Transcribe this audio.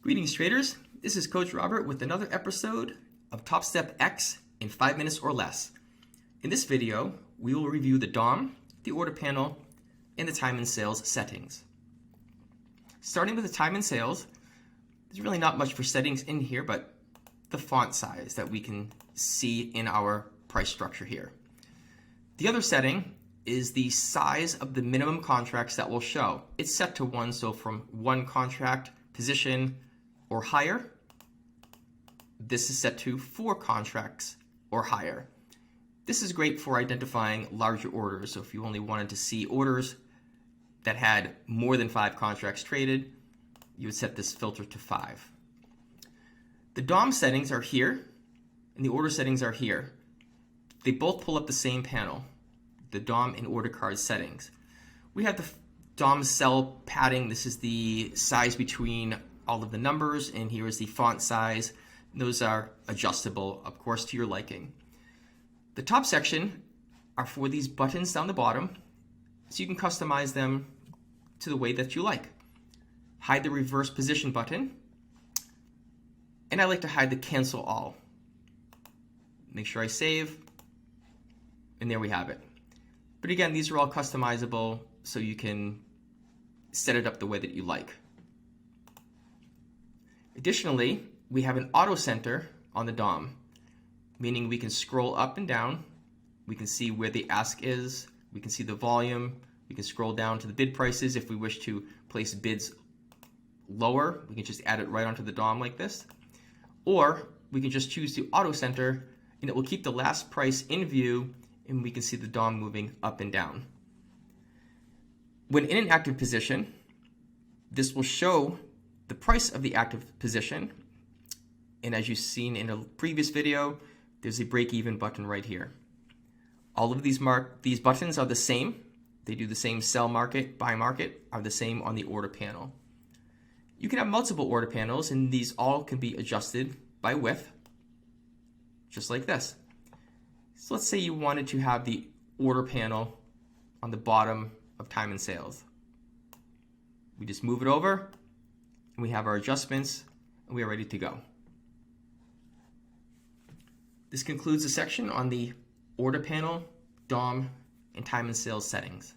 Greetings traders, this is Coach Robert with another episode of TopstepX in 5 minutes or less. In this video, we will review the DOM, the order panel, and the time and sales settings. Starting with the time and sales, there's really not much for settings in here, but the font size that we can see in our price structure here. The other setting is the size of the minimum contracts that will show. It's set to 1, so from 1 contract position or higher. This is set to 4 contracts or higher. This is great for identifying larger orders. So if you only wanted to see orders that had more than 5 contracts traded, you would set this filter to 5. The DOM settings are here and the order settings are here. They both pull up the same panel, the DOM and order card settings. We have the DOM cell padding. This is the size between all of the numbers, and here is the font size. Those are adjustable, of course, to your liking. The top section are for these buttons down the bottom, so you can customize them to the way that you like. Hide the reverse position button, and I like to hide the cancel all. Make sure I save, and there we have it. But again, these are all customizable, so you can set it up the way that you like. Additionally, we have an auto center on the DOM, meaning we can scroll up and down. We can see where the ask is. We can see the volume. We can scroll down to the bid prices. If we wish to place bids lower, we can just add it right onto the DOM like this. Or we can just choose to auto center, and it will keep the last price in view, and we can see the DOM moving up and down. When in an active position, this will show the price of the active position. And as you've seen in a previous video, there's a break-even button right here. All of these buttons are the same. They do the same sell market, buy market, are the same on the order panel. You can have multiple order panels, and these all can be adjusted by width, just like this. So let's say you wanted to have the order panel on the bottom of time and sales. We just move it over, and we have our adjustments, and we are ready to go. This concludes the section on the order panel, DOM, and time and sales settings.